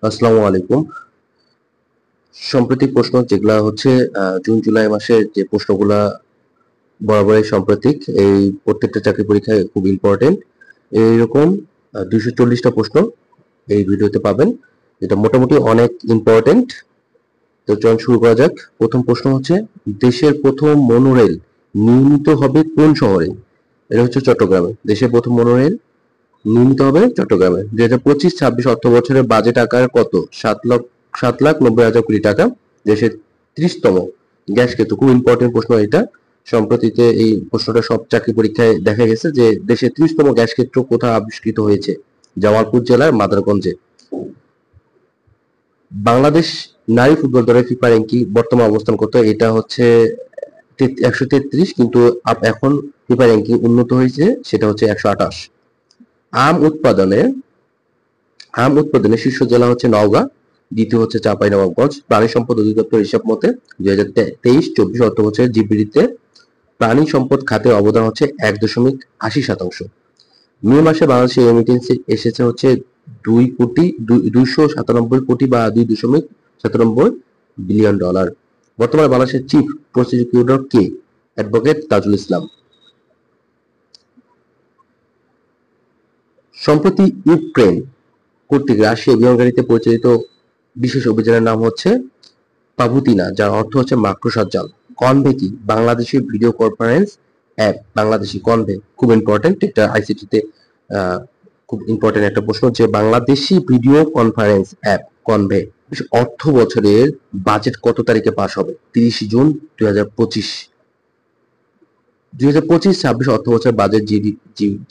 আসসালামু আলাইকুম। সাম্প্রতিক প্রশ্ন যেগুলা হচ্ছে জুন জুলাই মাসে যে প্রশ্নগুলা বরাবরই সাম্প্রতিক এই প্রত্যেকটা চাকরি পরীক্ষায় খুব ইম্পর্টেন্ট। এইরকম 240টা প্রশ্ন এই ভিডিওতে পাবেন। এটা মোটামুটি অনেক ইম্পর্টেন্ট। তো চলুন শুরু করা যাক। প্রথম প্রশ্ন হচ্ছে, দেশের প্রথম মনোরেল নির্মিত হবে কোন শহরে? এটা হচ্ছে চট্টগ্রামে। দেশের প্রথম মনোরেল নির্মিত হবে চট্টগ্রামে। 2025-26 অর্থ বছরের বাজেট আকার কত? 7,90,000 কোটি টাকা। দেশের 30তম গ্যাস ক্ষেত্র, খুব ইম্পর্টেন্ট প্রশ্ন এটা। সম্প্রতিতে এই প্রশ্নটা সব চাকরি পরীক্ষায় দেখা গেছে যে দেশের 30তম গ্যাস ক্ষেত্র কোথায় আবিষ্কৃত হয়েছে? জামালপুর জেলার মাদারগঞ্জে। বাংলাদেশ নারী ফুটবল দলের ফিফা র্যাঙ্কিং বর্তমান অবস্থান কত? এটা হচ্ছে 133, কিন্তু এখন ফিফা র্যাঙ্কিং উন্নত হয়েছে, সেটা হচ্ছে 128। আম উৎপাদনে আম উৎপাদনে শীর্ষ জেলা হচ্ছে নওগাঁ, দ্বিতীয় হচ্ছে চাঁপাইনবাবগঞ্জ। প্রাণী সম্পদ অধিদপ্তর হিসাব মতে 2023-24 অর্থবছরের জিডিপিতে প্রাণী সম্পদ খাতের অবদান হচ্ছে 1.80%। মে মাসে বাংলাদেশে রেমিটেন্স এসেছে হচ্ছে 2,297 কোটি বা $2.97 বিলিয়ন। বর্তমানে বাংলাদেশের চিফ প্রসিকিউটর কে? অ্যাডভোকেট তাজুল ইসলাম। সম্প্রতি ইউক্রেন কর্তৃক রাশিয়া বিমানগাড়িতে পরিচালিত বিশেষ অভিযানের নাম হচ্ছে পাভুতিনা, যার অর্থ হচ্ছে মাকড়সার জাল। কনভে কি? Bangladeshi video conference app. Bangladeshi convey খুব ইম্পর্টেন্ট, এটা আইসিটিতে খুব ইম্পর্টেন্ট একটা প্রশ্ন, যে Bangladeshi video conference app convey অর্থ বছরের বাজেট কত তারিখে পাস হবে? 30 জুন 2025। 2025-26 অর্থ বছর বাজেট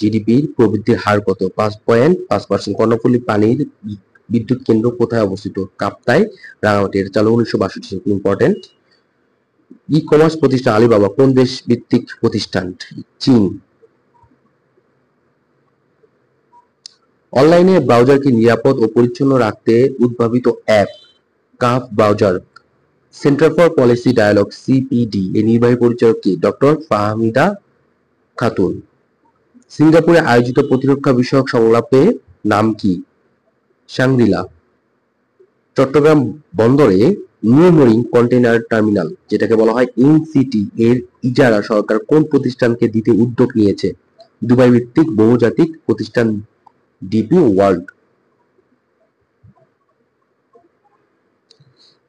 জিডিপির প্রবৃদ্ধির হার কত? 5.5%। কর্ণফুলী পানির বিদ্যুৎ কেন্দ্র কোথায় অবস্থিত? কাপ্তাই, রাঙামাটি। এটা চালু 1962। ইম্পর্টেন্ট। ই কমার্স প্রতিষ্ঠান আলিবাবা কোন দেশ ভিত্তিক প্রতিষ্ঠান? চীন। অনলাইনে ব্রাউজারকে নিরাপদ ও পরিচ্ছন্ন রাখতে উদ্ভাবিত অ্যাপ কাফ browser. Centre for Policy Dialogue CPD এর নির্বাহী পরিচালক কি? ডক্টর ফাহমিদা খাতুন। সিঙ্গাপুরে আয়োজিত প্রতিরক্ষা বিষয়ক সংলাপে নাম কি? শাংরিলা। চট্টগ্রাম বন্দরে নিউ মেরিন কন্টেইনার টার্মিনাল, যেটাকে বলা হয় এনসিটি, এর ইজারা সরকার কোন প্রতিষ্ঠানকে দিতে উদ্যোগ নিয়েছে? দুবাই ভিত্তিক বহুজাতিক প্রতিষ্ঠান ডিপি ওয়ার্ল্ড।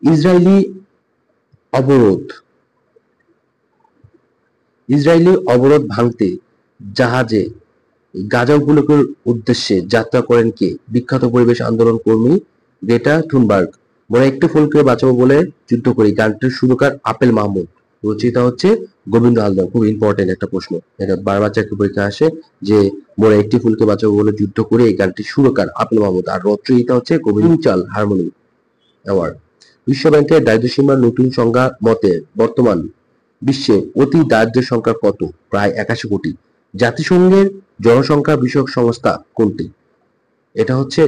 ইসরায়েলি অবরোধ ইসরায়েলি অবরোধ ভাঙতে জাহাজে গাজা উপকূলের উদ্দেশ্যে যাত্রা করেন কে? বিখ্যাত পরিবেশ আন্দোলন কর্মী গ্রেটা থুনবার্গ। মোরা একটি ফুলকে বাঁচাবো বলে যুদ্ধ করি গানটির সুরকার আপেল মাহমুদ। রচয়িতা হচ্ছে গোবিন্দ হালদার। খুব ইম্পর্টেন্ট একটা প্রশ্ন, এটা বারবার চাকরি পরীক্ষা আসে, যে মোরা একটি ফুলকে বাঁচাবো বলে যুদ্ধ করি, এই গানটির সুরকার আপেল মাহমুদ, আর রচয়িতা হচ্ছে গোবিন্দ চাল হারমোনি অ্যাওয়ার্ড। বিশ্ব ব্যাংকের দারিদ্র্যসীমার নতুন সংজ্ঞা মতে বর্তমান বিশ্বে অতি দারিদ্র্যের সংখ্যা কত? প্রায় 81 কোটি। জাতিসংঘের জনসংখ্যা বিষয়ক সংস্থা কোনটি? এটা হচ্ছে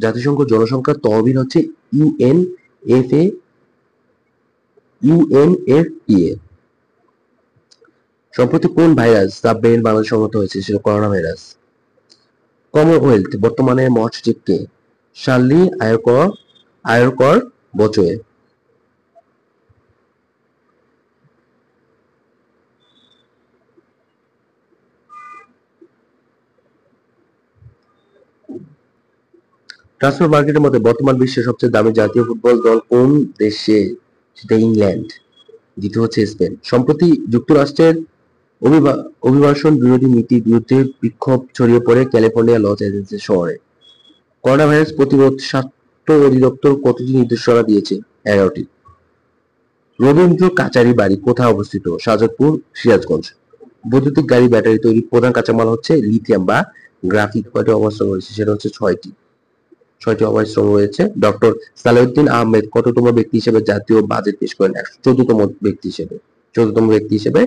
জাতিসংঘ জনসংখ্যার তহবিল হচ্ছে ইউএনএফপিএ। সম্প্রতি কোন ভাইরাস সাবমেরিন বাংলাদেশে উন্নত হয়েছে? সেটা করোনা ভাইরাস। কমনওয়েলথ বর্তমানে মহাসচিব কে? শার্লি আয়কর বচোয়ে। ট্রান্সফার মার্কেটের মতে বর্তমান বিশ্বের সবচেয়ে দামি জাতীয় ফুটবল দল কোন দেশে? সেটা ইংল্যান্ড। দ্বিতীয় হচ্ছে স্পেন। সম্প্রতি যুক্তরাষ্ট্রের অভিবাসন বিরোধী নীতির বিরুদ্ধে বিক্ষোভ ছড়িয়ে পড়ে ক্যালিফোর্নিয়া লস অ্যাঞ্জেলেস শহরে। করোনা ভাইরাস প্রতিরোধ স্বাস্থ্য অধিদপ্তর কতটি নির্দেশনা দিয়েছে? 11টি। রবীন্দ্র কাচারি বাড়ি কোথায় অবস্থিত? শাহজাদপুর, সিরাজগঞ্জ। বৈদ্যুতিক গাড়ি ব্যাটারি তৈরির প্রধান কাঁচামাল হচ্ছে লিথিয়াম বা গ্রাফিট। কয়টি অবস্থান রয়েছে? সেটা হচ্ছে 6টি অবস্থান রয়েছে। ডক্টর সালেউদ্দিন আহমেদ কততম ব্যক্তি হিসেবে জাতীয় বাজেট পেশ করেন? 114তম ব্যক্তি হিসেবে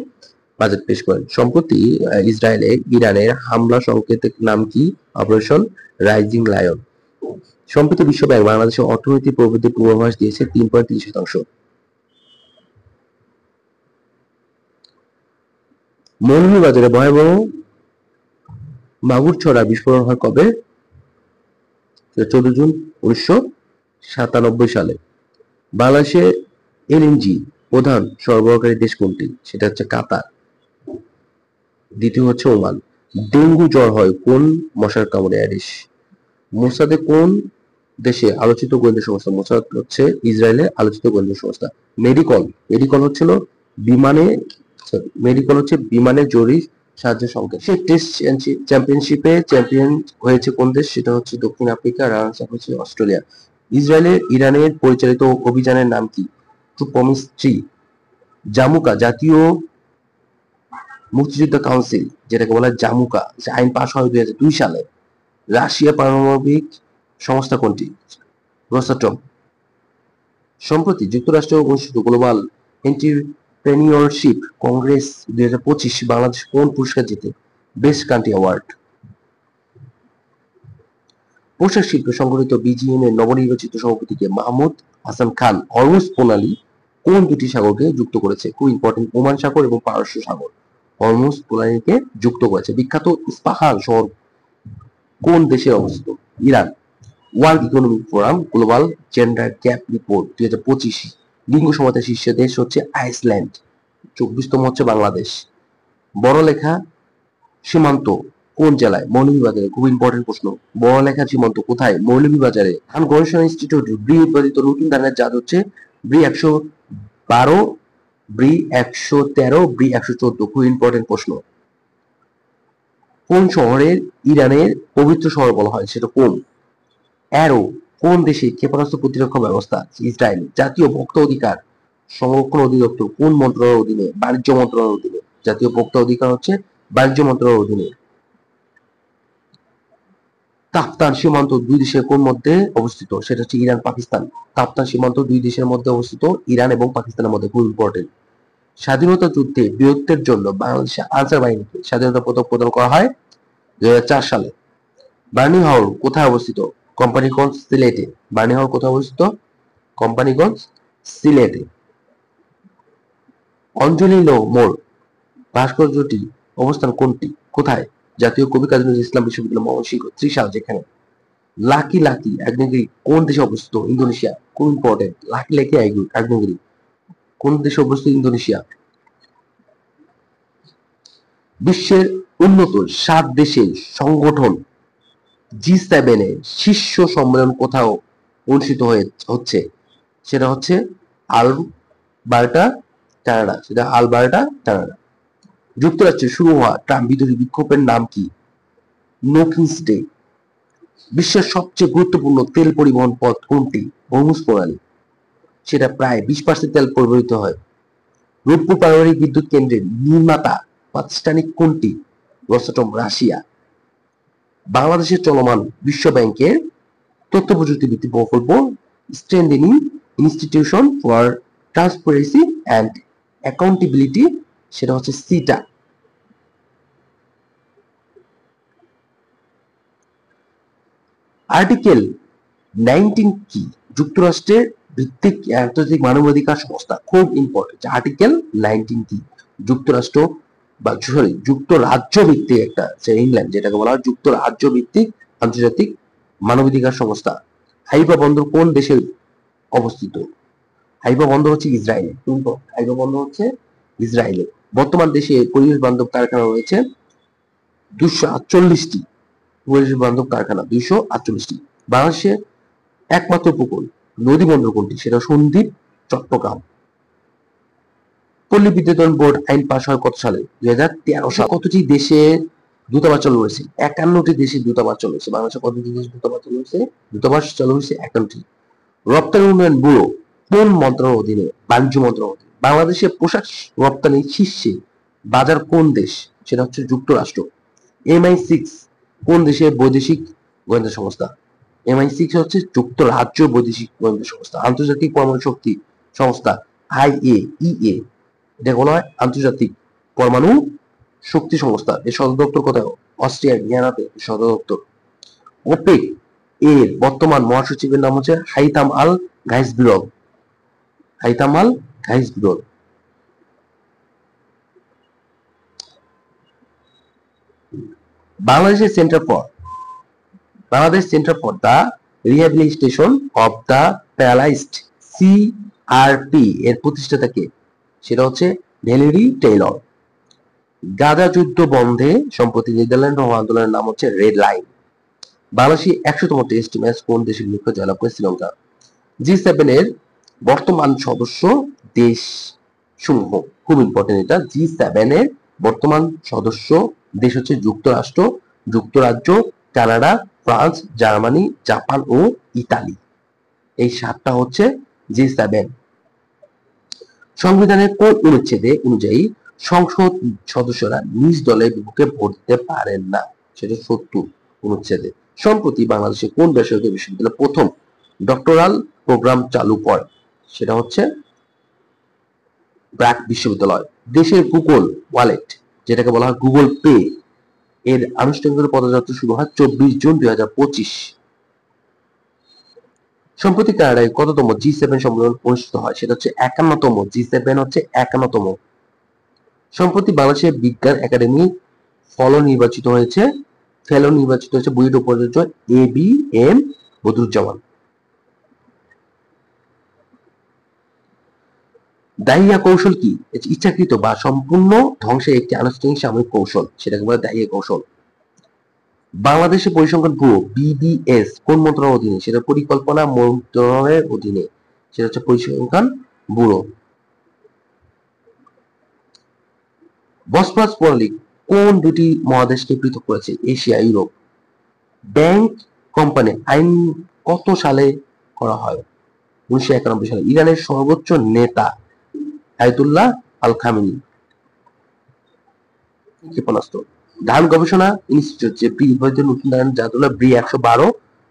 বাজেট পেশ করেন। সম্প্রতি ইসরায়েলে ইরানের হামলা সংকেতের নাম কি? Operation rising lion. সম্প্রতি বিশ্ব ব্যাংক বাংলাদেশের অর্থনৈতিক প্রবৃদ্ধির পূর্বাভাস দিয়েছে 3.3%। মৌলভীবাজারে ভয়াবহ মাগুরছড়া বিস্ফোরণ হয় কবে? 14 জুন 1997 সালে। বাংলাদেশে এলএনজি প্রধান সরবরাহকারী দেশ কোনটি? সেটা হচ্ছে কাতার। দ্বিতীয় হচ্ছে ওমান। ডেঙ্গু জ্বর হয় কোন মশার কামড়ে? অ্যাডিস। মোসাদে কোন দেশে আলোচিত গোয়েন্দা সংস্থা? মোসাদ হচ্ছে ইসরায়েলের আলোচিত গোয়েন্দা সংস্থা। মেডিকল, মেডিকল হচ্ছিল বিমানে, মেডিকল হচ্ছে বিমানে জরুরি সাহায্য সংকেত। সে টেস্ট চ্যাম্পিয়নশিপে চ্যাম্পিয়ন হয়েছে কোন দেশ? সেটা হচ্ছে দক্ষিণ আফ্রিকা, রানার্স আপ হচ্ছে অস্ট্রেলিয়া। ইসরায়েলের ইরানের পরিচালিত অভিযানের নাম কি? Two promise 3। জামুকা জাতীয় মুক্তিযুদ্ধ কাউন্সিল, যেটাকে বলা হয় জামুকা, যে আইন পাশ হয় 2002 সালে। রাশিয়া পারমাণবিক সংস্থা কোনটি? রোসাটম। সম্প্রতি যুক্তরাষ্ট্রে অনুষ্ঠিত গ্লোবাল এন্টারপ্রেনিউরশিপ কংগ্রেস 2025 বাংলাদেশ কোন পুরস্কার জিতে? Best country award. পোশাক শিল্প সংগঠিত বিজিএম এর নবনির্বাচিত সভাপতিকে? মাহমুদ হাসান খান। হরমুজ প্রণালী কোন দুটি সাগরকে যুক্ত করেছে? খুব ইম্পর্টেন্ট, ওমান সাগর এবং পারস্য সাগর হরমুজ প্রণালীকে যুক্ত করেছে। বিখ্যাত ইস্পাহান শহর কোন দেশে অবস্থিত? Iran. World economic forum global gender gap report 2025 লিঙ্গ সমতার শীর্ষ দেশ হচ্ছে আইসল্যান্ড। 24তম হচ্ছে বাংলাদেশ। বড়লেখা সীমান্ত কোন জেলায়? মৌলভীবাজারে। খুব ইম্পর্টেন্ট প্রশ্ন। বড়লেখা সীমান্ত কোথায়? মৌলভীবাজারে। ধান গবেষণা ইনস্টিটিউট ব্রি উৎপাদিত নতুন ধানের জাত হচ্ছে ব্রি 112, ব্রি 113, ব্রি 114। খুব ইম্পর্টেন্ট প্রশ্ন। কোন শহরের ইরানের পবিত্র শহর বলা হয়? সেটা কোন? অ্যারো কোন দেশে ক্ষেপণাস্ত্র প্রতিরক্ষা ব্যবস্থা? ইসরায়েল। জাতীয় ভোক্তা অধিকার সংরক্ষণ অধিদপ্তর কোন মন্ত্রণালয়ের অধীনে? বাণিজ্য মন্ত্রণালয়ের অধীনে। জাতীয় ভোক্তা অধিকার হচ্ছে বাণিজ্য মন্ত্রণালয়ের অধীনে। তাফতান সীমান্ত দুই দেশের কোন মধ্যে অবস্থিত? সেটা হচ্ছে ইরান পাকিস্তান। তাফতান সীমান্ত দুই দেশের মধ্যে অবস্থিত, ইরান এবং পাকিস্তানের মধ্যে। খুব ইম্পর্টেন্ট। স্বাধীনতা যুদ্ধে বীরত্বের জন্য বাংলাদেশের আনসার বাহিনীকে স্বাধীনতা পদক প্রদান করা হয় 2004 সালে। বার্নিং হাউল কোথায় অবস্থিত? কোম্পানিগঞ্জ, সিলেটে। বার্নিং হাউল কোথায় অবস্থিত? কোম্পানিগঞ্জ, সিলেটে। অঞ্জলি মোড় ভাস্কর্যটি অবস্থান কোনটি? কোথায়? জাতীয় কবি কাজী নজরুল ইসলাম বিশ্ববিদ্যালয়, ময়মনসিংহ, ত্রিশাল। যেখানে লাকি লাকি আগ্নেয়গিরি কোন দেশে অবস্থিত? ইন্দোনেশিয়া। খুব ইম্পর্টেন্ট। লাকি লাকি আগ্নেয়গিরি কোন দেশে অবস্থিত? ইন্দোনেশিয়া। বিশ্বের উন্নত 7 দেশের সংগঠন G7 এর শীর্ষ সম্মেলন কোথাও অনুষ্ঠিত হচ্ছে? সেটা হচ্ছে আলবার্টা, কানাডা। সেটা আলবার্টা, কানাডা। যুক্তরাষ্ট্রে শুরু হওয়া ট্রাম্প বিরোধী বিক্ষোভের নাম কি? No Kings Day. বিশ্বের সবচেয়ে গুরুত্বপূর্ণ তেল পরিবহন পথ কোনটি? হরমুজ প্রণালী। সেটা প্রায় 20% তেল পরিবহিত হয়। রূপপুর পারমাণবিক বিদ্যুৎ কেন্দ্রের নির্মাতা প্রাতিষ্ঠানিক কোনটি? Rosatom, Russia. বাংলাদেশের চলমান বিশ্ব ব্যাংকের তথ্য প্রযুক্তি ভিত্তিক প্রকল্প strengthening institution for transparency and accountability, সেটা হচ্ছে সিটা। আর্টিকেল 19 কি? যুক্তরাষ্ট্রের ভিত্তিক আন্তর্জাতিক মানবাধিকার সংস্থা। খুব ইম্পর্টেন্ট। আর্টিকেল 19 কি? যুক্তরাষ্ট্র বা সরি যুক্তরাজ্য ভিত্তিক একটা, ইংল্যান্ড, যেটাকে বলা হয় যুক্তরাজ্য ভিত্তিক আন্তর্জাতিক মানবাধিকার সংস্থা। হাইফা বন্দর কোন দেশে অবস্থিত? হাইফা বন্দর হচ্ছে ইসরায়েলে। হাইফা বন্দর হচ্ছে ইসরায়েলে। বর্তমান দেশে পরিবেশ বান্ধব কারখানা রয়েছে 248টি। পরিবেশ বান্ধব কারখানা 248টি। বাংলাদেশে একমাত্র উপকূল নদী বন্দর কোনটি? সেটা সন্দ্বীপ, চট্টগ্রাম। পল্লী বিদ্যুতায়ন বোর্ড আইন পাশ হয় কত সালে? 2013 সালে। কতটি দেশে দূতাবাস চালু হয়েছে? 51টি দেশে দূতাবাস চালু হয়েছে। বাংলাদেশে কতটি দেশে দূতাবাস চালু হয়েছে? দূতাবাস চালু হয়েছে 51টি। রপ্তানি উন্নয়ন ব্যুরো কোন মন্ত্রণালয়ের অধীনে? বাণিজ্য মন্ত্রণালয়ের অধীনে। বাংলাদেশের পোশাক রপ্তানি শীর্ষে বাজার কোন দেশ? সেটা হচ্ছে যুক্তরাষ্ট্র। MI6 কোন দেশের বৈদেশিক গোয়েন্দা সংস্থা? MI6 হচ্ছে যুক্তরাজ্য বৈদেশিক গোয়েন্দা সংস্থা। আন্তর্জাতিক পরমাণু শক্তি সংস্থা IAEA, এটা বলা হয় আন্তর্জাতিক পরমাণু শক্তি সংস্থা। এর সদর দপ্তর কোথায়? অস্ট্রিয়ার ভিয়েনাতে সদর দপ্তর। ওপেক এর বর্তমান মহাসচিবের নাম হচ্ছে হাইথাম আল ঘাইসবিরগ। হাইথাম আল ঘাইসবিরগ। Bangladesh centre for the rehabilitation of the paralysed, CRP এর প্রতিষ্ঠাতাকে, সেটা হচ্ছে ভ্যালেরি টেইলর। গাজা যুদ্ধ বন্ধে সম্প্রতি নেদারল্যান্ড আন্দোলনের নাম হচ্ছে রেড লাইন। বাংলাদেশি 100তম টেস্ট ম্যাচ কোন দেশের বিপক্ষে জয়লাভ করে শ্রীলঙ্কা। জি7 এর বর্তমান সদস্য দেশ সমূহ, খুব ইম্পর্টেন্ট এটা, জি7 এর বর্তমান সদস্য দেশ হচ্ছে যুক্তরাষ্ট্র, যুক্তরাজ্য, কানাডা, ফ্রান্স, জার্মানি, জাপান ও ইতালি। এই 7টা হচ্ছে জি7। সংবিধানের কোন অনুচ্ছেদে অনুযায়ী সংসদ সদস্যরা নিজ দলের বিপক্ষে ভোট দিতে পারেন না, সেটা 70 অনুচ্ছেদে। সম্প্রতি বাংলাদেশে কোন বেসরকারি বিশ্ববিদ্যালয় প্রথম ডক্টরাল প্রোগ্রাম চালু করে, সেটা হচ্ছে ব্র্যাক বিশ্ববিদ্যালয়। দেশের গুগল ওয়ালেট, যেটাকে বলা হয় গুগল পে, এর আনুষ্ঠানিক পদযাত্রা শুরু হয় 24 জুন 2025। সম্প্রতি কানাডায় কততম জি7 সম্মেলন অনুষ্ঠিত হয়, সেটা হচ্ছে 51তম। জি7 হচ্ছে 51তম। সম্প্রতি বাংলাদেশের বিজ্ঞান একাডেমি ফেলো নির্বাচিত হয়েছে বুয়েট উপাচার্য ABM বদরুজ্জামান। দাহিয়া কৌশল কি? ইচ্ছাকৃত বা সম্পূর্ণ ধ্বংসের একটি আনুষ্ঠানিক সামরিক কৌশল, সেটাকে বলে দাহিয়া কৌশল। বাংলাদেশের পরিসংখ্যান ব্যুরো BBS কোন মন্ত্রণালয়ের অধীনে, সেটা পরিকল্পনা মন্ত্রণালয়ের অধীনে, সেটা হচ্ছে পরিসংখ্যান ব্যুরো। বসফরাস প্রণালী কোন দুটি মহাদেশকে পৃথক করেছে, এশিয়া, ইউরোপ। ব্যাংক কোম্পানি আইন কত সালে করা হয়, 1991 সালে। ইরানের সর্বোচ্চ নেতা আয়াতুল্লাহ আল খামেনি। ক্ষেপণাস্ত্র। ধান গবেষণা ইনস্টিটিউট যে উদ্ভাবিত নতুন ধান জাত হলো B112,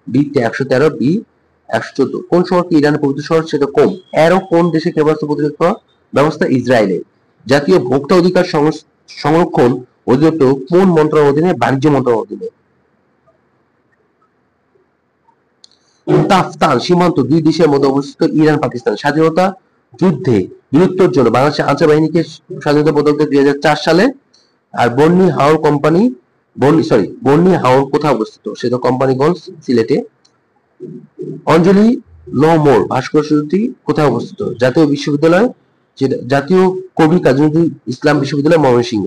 B113, B114। কোন শহরকে ইরানের পবিত্র শহর, সেটা কোম। এরও কোন দেশে ক্ষেপণাস্ত্র প্রতিরক্ষা ব্যবস্থা, ইসরায়েলের। জাতীয় ভোক্তা অধিকার সংরক্ষণ অধিদপ্তর কোন মন্ত্রণালয়ের অধীনে, বাণিজ্য মন্ত্রণালয়ের অধীনে। তাফতান সীমান্ত দুই দেশের মধ্যে অবস্থিত ইরান পাকিস্তান। স্বাধীনতা যুদ্ধে বীরত্বের জন্য বাংলাদেশের আনসার বাহিনীকে স্বাধীনতা পদক দেয় 2004 সালে। আর বর্নি হাওর কোথায় অবস্থিত, সেটা কোম্পানিগঞ্জ, সিলেটে। অঞ্জলি লোহমোর ভাস্কর্যটি কোথায় অবস্থিত, জাতীয় বিশ্ববিদ্যালয়, জাতীয় কবি কাজী নজরুল ইসলাম বিশ্ববিদ্যালয়, ময়মনসিংহ।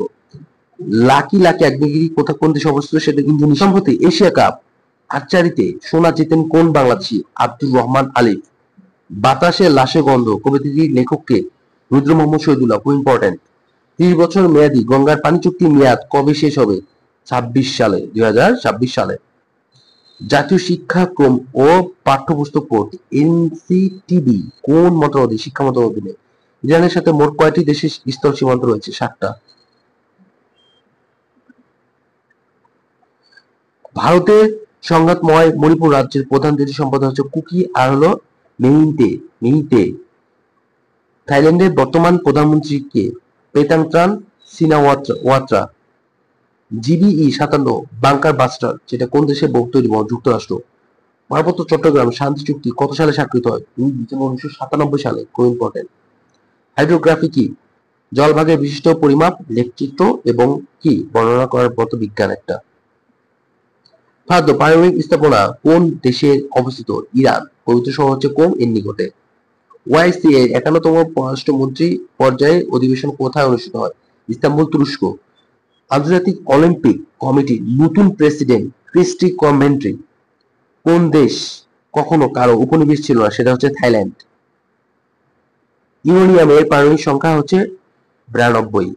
লাকি আগ্নেয়গিরি কোন দেশে অবস্থিত, সেটা ইন্দোনেশিয়া। সম্প্রতি এশিয়া কাপ আর্চারিতে সোনা জিতেন কোন বাংলাদেশি, আব্দুর রহমান আলিফ। বাতাসে লাশে গন্ধ কবিতাটির লেখককে, রুদ্র মোহাম্মদ শহীদুল্লাহ, খুব ইম্পর্টেন্ট। 30 বছর মেয়াদী গঙ্গার পানি চুক্তির মেয়াদ কবে শেষ হবে, 2026 সালে। জাতীয় শিক্ষাক্রম ও পাঠ্যপুস্তক বোর্ড NCTB কোন মন্ত্রণালয়, শিক্ষা মন্ত্রণালয়ের অধীনে। ইরানের সাথে মোট কয়টি দেশের স্থল সীমান্ত রয়েছে, 7টা। ভারতের সংঘাতময় মণিপুর রাজ্যের প্রধান দুটি সম্প্রদায় হচ্ছে কুকি আর হলো মেইতে। থাইল্যান্ডের বর্তমান প্রধানমন্ত্রী কে, পেতাংত্রান সিনাওয়াত্রা। GBE-57 বাংকার বাস্টার, যেটা কোন দেশে তৈরি, যুক্তরাষ্ট্র। পার্বত্য চট্টগ্রাম শান্তি চুক্তি কত সালে স্বাক্ষরিত হয়, 1997 সালে, খুব ইম্পর্টেন্ট। হাইড্রোগ্রাফি কি? জলভাগের বিশিষ্ট পরিমাপ, লেখচিত্র এবং কি বর্ণনা করার মতো বিজ্ঞান একটা। পারমাণবিক স্থাপনা কোন দেশে অবস্থিত, ইরান। পবিত্র শহর হচ্ছে কোম, এর নিকটে। OIC এর 51তম পররাষ্ট্রমন্ত্রী পর্যায়ের অধিবেশন কোথায় অনুষ্ঠিত হয়, ইস্তাম্বুল, তুরস্ক। আন্তর্জাতিক অলিম্পিক কমিটির নতুন প্রেসিডেন্ট ক্রিস্টি কভেন্ট্রি। কোন দেশ কখনো কারো উপনিবেশ ছিল না, সেটা হচ্ছে থাইল্যান্ড। ইউরেনিয়ামের পারমাণবিক সংখ্যা হচ্ছে 92।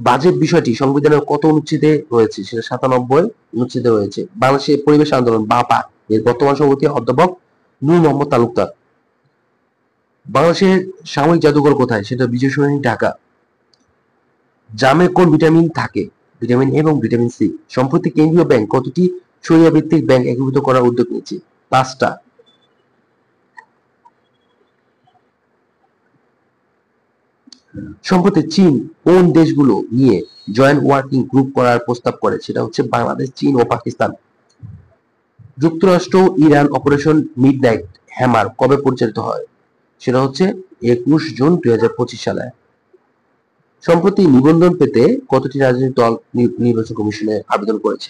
বাজেট বিষয়টি সংবিধানের কত অনুচ্ছেদে রয়েছে, সেটা 97 অনুচ্ছেদে রয়েছে। বাংলাদেশের পরিবেশ আন্দোলন বাপা এর বর্তমান সভাপতি অধ্যাপক নূর মোহাম্মদ তালুকদার। বাংলাদেশের সামরিক জাদুঘর কোথায়, সেটা বিজয় সরণি, ঢাকা। জামে কোন ভিটামিন থাকে, ভিটামিন এ এবং ভিটামিন সি। সম্প্রতি কেন্দ্রীয় ব্যাংক কতটি শরিয়া ভিত্তিক ব্যাংক একীভূত করার উদ্যোগ নিয়েছে, 5টা। সম্প্রতি চীন কোন দেশগুলো নিয়ে জয়েন্ট ওয়ার্কিং গ্রুপ করার প্রস্তাব করে, সেটা হচ্ছে বাংলাদেশ, চীন ও পাকিস্তান। যুক্তরাষ্ট্র ইরান অপারেশন মিডনাইট হ্যামার কবে পরিচালিত হয়, সেটা হচ্ছে 21 জুন 2025 সালে। সম্প্রতি নিবন্ধন পেতে কতটি রাজনৈতিক দল নির্বাচন কমিশনে আবেদন করেছে?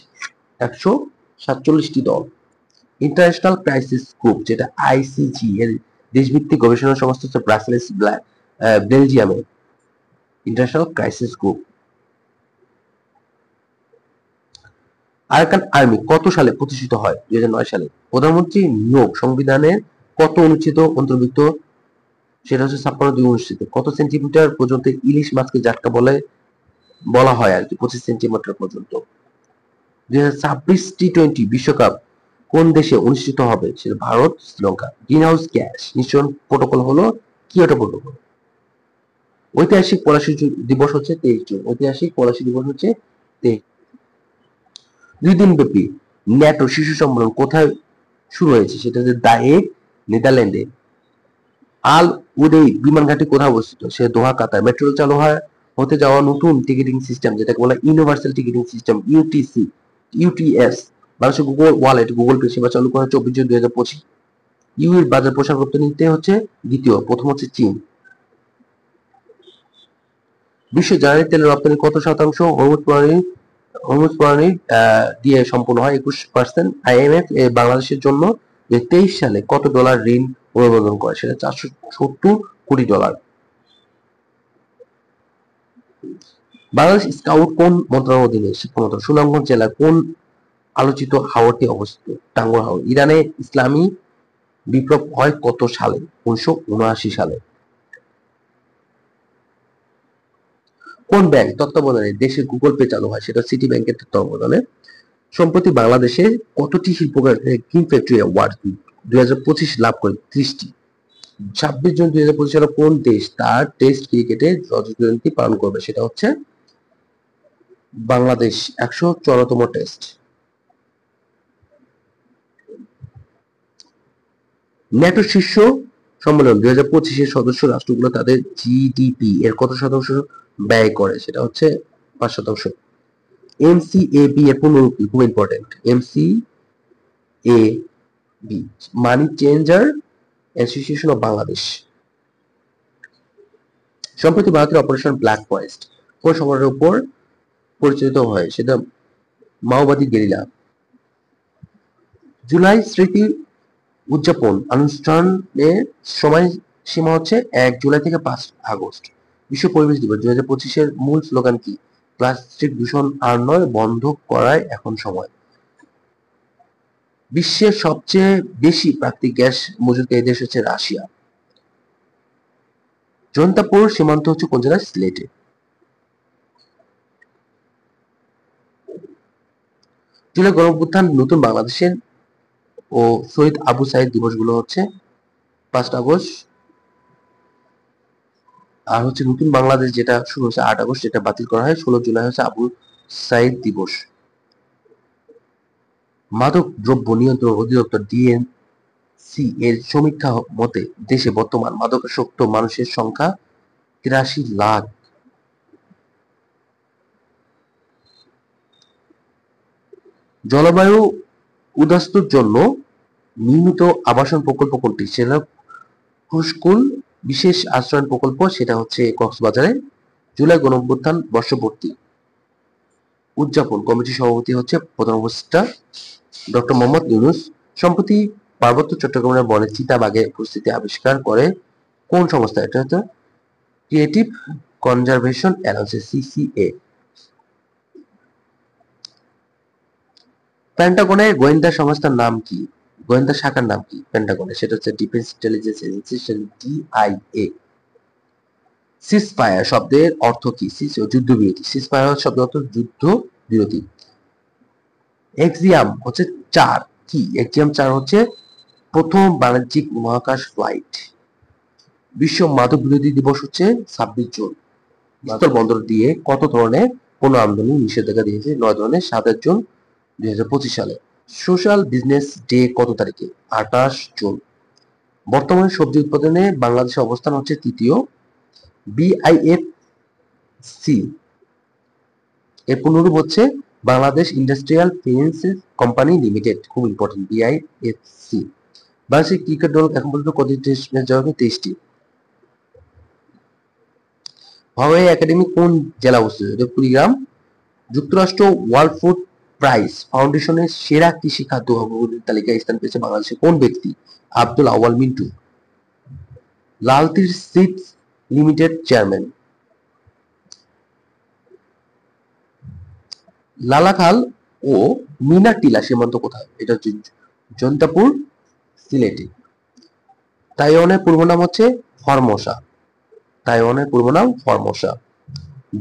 147টি দল। ইন্টারন্যাশনাল ক্রাইসিস গ্রুপ, যেটা আইসিজি এর দেশভিত্তিক গবেষণা সংস্থা হচ্ছে ব্রাসেলস, বেলজিয়ামে international crisis group. Arakan army কত সালে প্রতিষ্ঠিত হয়? 2009 সালে। প্রধানমন্ত্রী নিয়োগ সংবিধানের কত অনুচ্ছেদ অন্তর্ভুক্ত? সেটা হচ্ছে 56 অনুচ্ছেদ। কত সেন্টিমিটার পর্যন্ত ইলিশ মাছকে জাটকা বলা হয় আর কি? 25 সেন্টিমিটার পর্যন্ত। 2026 টি-20 বিশ্বকাপ কোন দেশে অনুষ্ঠিত হবে? সেটা Bharat, Sri Lanka. Green house gas নিঃসরণ প্রোটোকল হলো কিয়োটো প্রোটোকল। ঐতিহাসিক পলাশী দিবস হচ্ছে 23 জুন। ঐতিহাসিক পলাশী দিবস হচ্ছে 23। 2 দিন ব্যাপী ন্যাটো শীর্ষ সম্মেলন কোথায় শুরু হয়েছে? সেটা হচ্ছে দ্য হেগ, নেদারল্যান্ডে। আল উদেইদ বিমান ঘাঁটি কোথায় অবস্থিত? সে দোহা, কাতার। মেট্রো চালু হতে যাওয়া নতুন টিকিটিং সিস্টেম, যেটাকে বলা ইউনিভার্সাল টিকিটিং সিস্টেম, ইউটিএস। বাংলাদেশের গুগল ওয়ালেট, গুগল পে সেবা চালু করা 24 জুন 2025। ইউ এর বাজার প্রসার রপ্তানিতে হচ্ছে দ্বিতীয়, প্রথম হচ্ছে চীন। বিশ্ব জ্বালানি তেলের রপ্তানি কত শতাংশ হরমুজ প্রণালী দিয়ে সম্পন্ন হয়? 21%। আইএমএফ বাংলাদেশের জন্য 23 সালে কত ডলার ঋণ অনুমোদন করে? সেটা 470 কোটি ডলার। বাংলাদেশ স্কাউট কোন মন্ত্রণালয়ের অধীনে? শিক্ষা মন্ত্রণালয়। সুনামগঞ্জ জেলার কোন আলোচিত হাওরটি অবস্থিত? টাঙ্গুয়ার হাওর। ইরানে ইসলামী বিপ্লব হয় কত সালে? 1979 সালে। কোন ব্যাংক তত্ত্বাবধানে দেশে গুগল পে চালু হয়? সেটা সিটি ব্যাংকের তত্ত্বাবধানে। সম্প্রতি বাংলাদেশে কতটি শিল্প গ্রিন ফ্যাক্টরি অ্যাওয়ার্ড 2025 লাভ করে? 30টি। 26 জুন 2025 সালে কোন দেশ তার টেস্ট ক্রিকেটে রজত জয়ন্তী পালন করবে? সেটা হচ্ছে বাংলাদেশ, 104তম টেস্ট। ন্যাটো শীর্ষ সম্মেলন 2025 এর সদস্য রাষ্ট্রগুলো তাদের জিডিপি এর কত শতাংশ ব্যয় করে? সেটা হচ্ছে 5%। এমসিএবি এর পুনরূপী, খুব important. MCAB money changer association of Bangladesh. সম্প্রতি ভারতের অপারেশন ব্ল্যাক ফরেস্ট কোন সংগঠনের উপর পরিচালিত হয়? সেটা মাওবাদী গেরিলা। জুলাই স্মৃতি উদযাপন অনুষ্ঠানের সময়সীমা হচ্ছে 1 জুলাই থেকে 5 আগস্ট। বিশ্ব পরিবেশ দিবস 2025 এর মূল স্লোগান কি? প্লাস্টিক দূষণ আর নয়, বন্ধ করাই এখন সময়। বিশ্বের সবচেয়ে বেশি প্রাকৃতিক গ্যাস মজুতকারী দেশ হচ্ছে রাশিয়া। জৈন্তাপুর সীমান্ত হচ্ছে কোন জেলায়? সিলেটে। জুলাই গণঅভ্যুত্থান নতুন বাংলাদেশের ও শহীদ আবু সাইদ দিবসগুলো হচ্ছে 5 আগস্ট, আর হচ্ছে নতুন বাংলাদেশ যেটা শুরু হচ্ছে 8 আগস্ট, যেটা বাতিল করা হয়। 16 জুলাই হচ্ছে আবু সাইদ দিবস। মাদক দ্রব্য নিয়ন্ত্রণ অধিদপ্তর ডিএনসি এর সমীক্ষা মতে দেশে বর্তমান মাদকাসক্ত মানুষের সংখ্যা 83 লাখ। জলবায়ু উদ্বাস্তুর জন্য নির্মিত আবাসন প্রকল্প কোনটি? সেটা খুশকুল বিশেষ আশ্রয়ণ প্রকল্প, সেটা হচ্ছে কক্সবাজারে। জুলাই গণঅভ্যুত্থান বর্ষপূর্তি উদযাপন কমিটির সভাপতি হচ্ছে প্রধান উপদেষ্টা ডক্টর মোহাম্মদ ইউনূস। সম্প্রতি পার্বত্য চট্টগ্রামের বনে চিতাবাঘের উপস্থিতি আবিষ্কার করে কোন সংস্থা? এটা হচ্ছে ক্রিয়েটিভ কনজারভেশন অ্যালায়েন্স, সিসিএ। পেন্টাগনের গোয়েন্দা সংস্থার নাম কি? গোয়েন্দা শাখার নাম কি পেন্টাগনের? সেটা হচ্ছে defence intelligence agency, DIA. Ceasefire শব্দের অর্থ কি? যুদ্ধবিরতি। সিজফায়ার শব্দের অর্থ যুদ্ধবিরতি। এক্সিয়াম হচ্ছে 4 কি? এক্সিয়াম 4 হচ্ছে প্রথম বাণিজ্যিক মহাকাশ ফ্লাইট। বিশ্ব মাদক বিরোধী দিবস হচ্ছে 26 জুন। স্থলবন্দর দিয়ে কত ধরনের পণ্য আমদানি নিষেধাজ্ঞা দিয়েছে? 9 ধরনের, 27 জুন 2025 সালে। সোশ্যাল বিজনেস ডে কত তারিখে? 28 জুন। বর্তমানে সবজি উৎপাদনে বাংলাদেশের অবস্থান হচ্ছে তৃতীয়। বিআইএফসি এর পুনরূপ হচ্ছে Bangladesh industrial finance company limited, খুব ইম্পর্টেন্ট, বিআইএফসি। বাংলাদেশের ক্রিকেট দল এখন পর্যন্ত কতটি টেস্ট ম্যাচ জয়? 23টি। হাওয়াই একাডেমি কোন জেলা অবস্থিত? এটা কুড়িগ্রাম। যুক্তরাষ্ট্র ওয়ার্ল্ড ফুড প্রাইজ ফাউন্ডেশনের সেরা কৃষি খাদ্য অগ্রগতির তালিকায় স্থান পেয়েছে বাংলাদেশের কোন ব্যক্তি? আব্দুল আওয়াল Mintu. লালতির seeds limited chairman. Lalakhal ও মিনাটিলা সীমান্ত কোথায়? এটা হচ্ছে জৈন্তাপুর, সিলেটে। তাইওয়ানের পূর্ব নাম হচ্ছে ফরমোসা। তাইওয়ানের পূর্ব নাম ফরমোসা।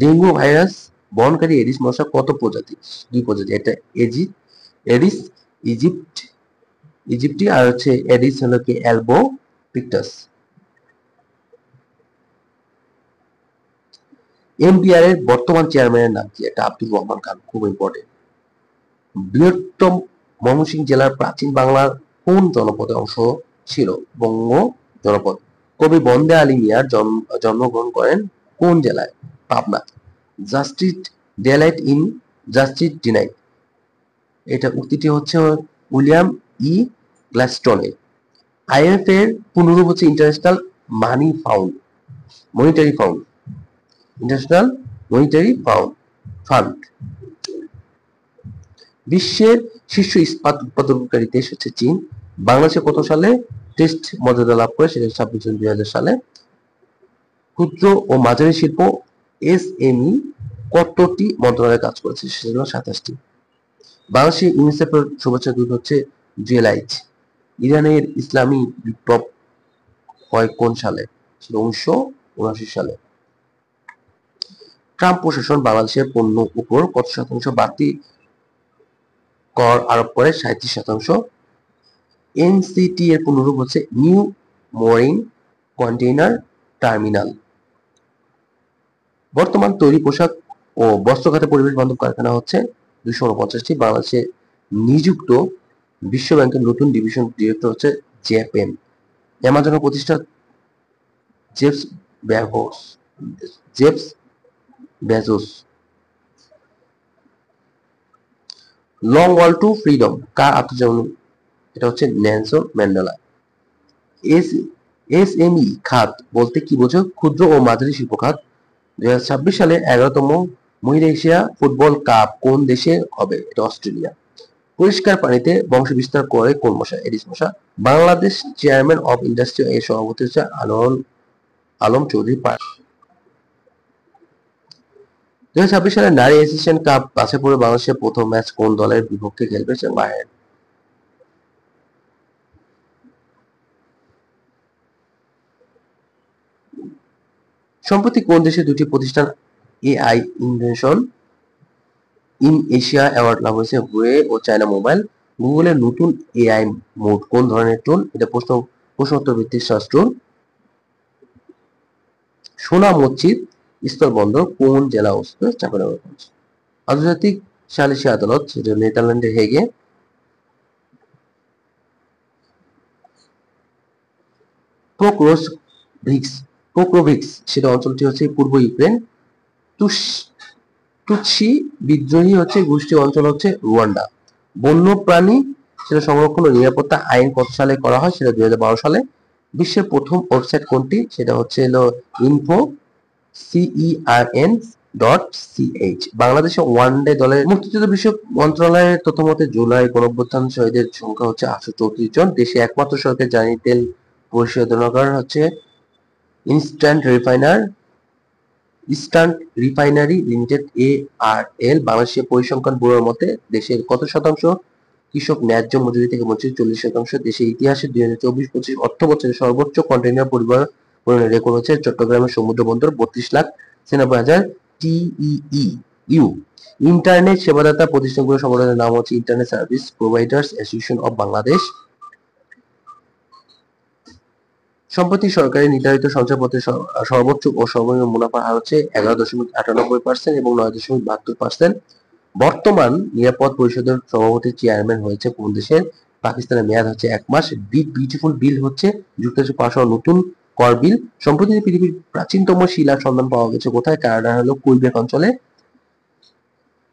ডেঙ্গু ভাইরাস বহনকারী এডিস মশা কত প্রজাতি? 2 প্রজাতি। এটা এডিস ইজিপ্টি আর হচ্ছে এডিস হলো কি অ্যালবো পিকটাস। এমবিআর এর বর্তমান চেয়ারম্যানের নাম কি? এটা আব্দুর রহমান খান, খুব ইম্পর্টেন্ট। বৃহত্তম ময়মনসিংহ জেলার প্রাচীন বাংলার কোন জনপদে অংশ ছিল? বঙ্গ জনপদ। কবি বন্দে আলী মিয়ার জন্মগ্রহণ করেন কোন জেলায়? Pabna. Justice delight in justice denied, এটা উক্তিটি হচ্ছে উইলিয়াম ই গ্লাডস্টোনের। আইএমএফ এর পুনরূপ হচ্ছে international monetary found. International monetary fund. বিশ্বের শীর্ষ ইস্পাত উৎপাদনকারী দেশ হচ্ছে চীন। বাংলাদেশে কত সালে টেস্ট মর্যাদা লাভ করে? সেটা 26 জুন 2000 সালে। ক্ষুদ্র ও মাঝারি শিল্প এসএমই কতটি মন্ত্রণালয়ে কাজ করেছে? সেটা হলো 27টি। বাংলাদেশে ইউনিসেফের শুভেচ্ছা দূত হচ্ছে জুয়েলাইট। ইরানের ইসলামী বিপ্লব হয় কোন সালে? সেটা 1979 সালে। ট্রাম্প প্রশাসন বাংলাদেশের পণ্য উপর কত শতাংশ বাড়তি কর আরোপ করে? 37%। এনসিটি এর পুনরূপ হচ্ছে নিউ মোরিং কন্টেইনার টার্মিনাল। বর্তমান তৈরি পোশাক ও বস্ত্র খাতে পরিবেশ বান্ধব কারখানা হচ্ছে 249টি। বাংলাদেশে নিযুক্ত বিশ্ব ব্যাংকের নতুন ডিভিশন ডিরেক্টর হচ্ছে জেপেন। অ্যামাজনের প্রতিষ্ঠা Jeff Bezos. Long walk to freedom কার আত্মজীবনী? এটা হচ্ছে নেলসন ম্যান্ডেলা। এসএমই খাত বলতে কি বোঝো? ক্ষুদ্র ও মাঝারি শিল্প খাত। 2026 সালে 11তম মহিলা এশিয়া ফুটবল কাপ কোন দেশে হবে? এটা অস্ট্রেলিয়া। পরিষ্কার পানিতে বংশ বিস্তার করে কোন মশা? এডিস মশা। বাংলাদেশ চেয়ারম্যান অব ইন্ডাস্ট্রি এর সভাপতি হচ্ছে আনোয়ার আলম চৌধুরী। 2026 সালে নারী এশিয়ান কাপ বাছাই পর্বে বাংলাদেশের প্রথম ম্যাচ কোন দলের বিপক্ষে খেলবে? বায়ার্ন। সম্প্রতি কোন দেশে দুটি প্রতিষ্ঠান AI innovation in Asia award লাভ হয়েছে? হুয়ে ও চায়না মোবাইল। গুগলের নতুন এআই মোড কোন ধরনের টুল? এটা প্রশ্নোত্তর ভিত্তিক সার্চ টুল। সোনা মসজিদ স্থলবন্দর কোন জেলা অবস্থিত? চাঁপাইনবাবগঞ্জ। আন্তর্জাতিক সালিসি আদালত যেটা নেদারল্যান্ডের হেগে। পোক্রোভিক্স সেটা অঞ্চলটি হচ্ছে পূর্ব ইউক্রেন। তুৎসি বিদ্রোহী হচ্ছে গোষ্ঠী অঞ্চল হচ্ছে রুয়ান্ডা। বন্যপ্রাণী সেটা সংরক্ষণ ও নিরাপত্তা আইন কত সালে করা হয়? সেটা 2012 সালে। বিশ্বের প্রথম ওয়েবসাইট কোনটি? সেটা হচ্ছে info CERN.ch। বাংলাদেশে ওয়ানডে দলের মুক্তিযুদ্ধ বিষয়ক মন্ত্রণালয়ের তথ্য মতে জুলাই গণঅভ্যুত্থান শহীদের সংখ্যা হচ্ছে 834 জন। দেশে একমাত্র সরকারি জ্বালানি তেল পরিশোধনাগার হচ্ছে ইস্টার্ন রিফাইনারি লিমিটেড ARL। বাংলাদেশের পরিসংখ্যান ব্যুরোর মতে দেশের কত শতাংশ কৃষক ন্যায্য মজুরি থেকে বঞ্চিত? 40%। দেশের ইতিহাসে 2024-25 অর্থ বছরে সর্বোচ্চ কন্টেইনার পরিবহনের রেকর্ড হচ্ছে চট্টগ্রামের সমুদ্র বন্দর 32,96,000 TEU। ইন্টারনেট সেবাদাতা প্রতিষ্ঠানগুলোর সংগঠনের নাম হচ্ছে internet service providers association of Bangladesh. সম্প্রতি সরকারি নির্ধারিত সঞ্চয়পত্রের সর্বোচ্চ ও সর্বনিম্ন মুনাফার হার হচ্ছে 11.98% এবং 9.72%। বর্তমান নিরাপদ পরিষদের সভাপতি চেয়ারম্যান হয়েছে কোন দেশের? পাকিস্তানের। মেয়াদ হচ্ছে 1 মাস। বিগ বিউটিফুল বিল হচ্ছে যুক্তরাষ্ট্রে পাশ হওয়া নতুন কর বিল। সম্প্রতি পৃথিবীর প্রাচীনতম শিলার সন্ধান পাওয়া গেছে কোথায়? কানাডার হলো কুইবেক অঞ্চলে।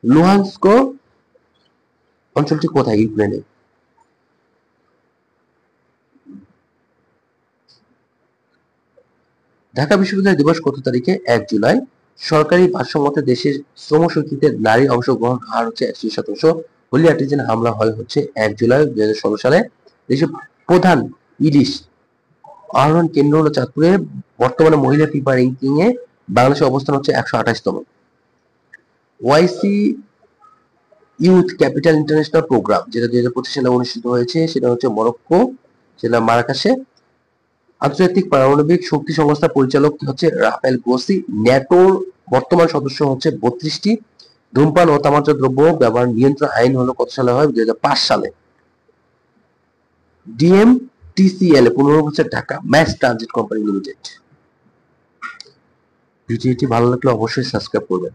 লুহানস্ক অঞ্চলটি কোথায়? ইউক্রেনে। ঢাকা বিশ্ববিদ্যালয় দিবস কত তারিখে? 1 জুলাই। সরকারি ভাষ্যমতে দেশের শ্রমশক্তিতে নারীর অংশগ্রহণ হার হচ্ছে 61%। হোলি আর্টিজান হামলা হয় হচ্ছে 1 জুলাই 2016 সালে। দেশের প্রধান ইলিশ আহরণ কেন্দ্র হলো চাঁদপুরে। বর্তমানে মহিলা ফিফা র্যাঙ্কিং এ বাংলাদেশের অবস্থান হচ্ছে 128তম। ওয়াইসি ইউথ ক্যাপিটাল ইন্টারন্যাশনাল প্রোগ্রাম যেটা 2025 সালে অনুষ্ঠিত হয়েছে, সেটা হচ্ছে মরক্কো, সেটা মারাকাশে। আন্তর্জাতিক পারমাণবিক শক্তি সংস্থার পরিচালক হচ্ছে রাফায়েল গ্রোসি। ন্যাটোর বর্তমান সদস্য হচ্ছে 32টি। ধূমপান ও তামাকজাত দ্রব্য ব্যবহার নিয়ন্ত্রণ আইন হলো কত সালে হয়? 2005 সালে। ডিএমটিসিএল 15 বছর Dhaka mass transit company limited. ভিডিওটি ভালো লাগলে অবশ্যই সাবস্ক্রাইব করবেন।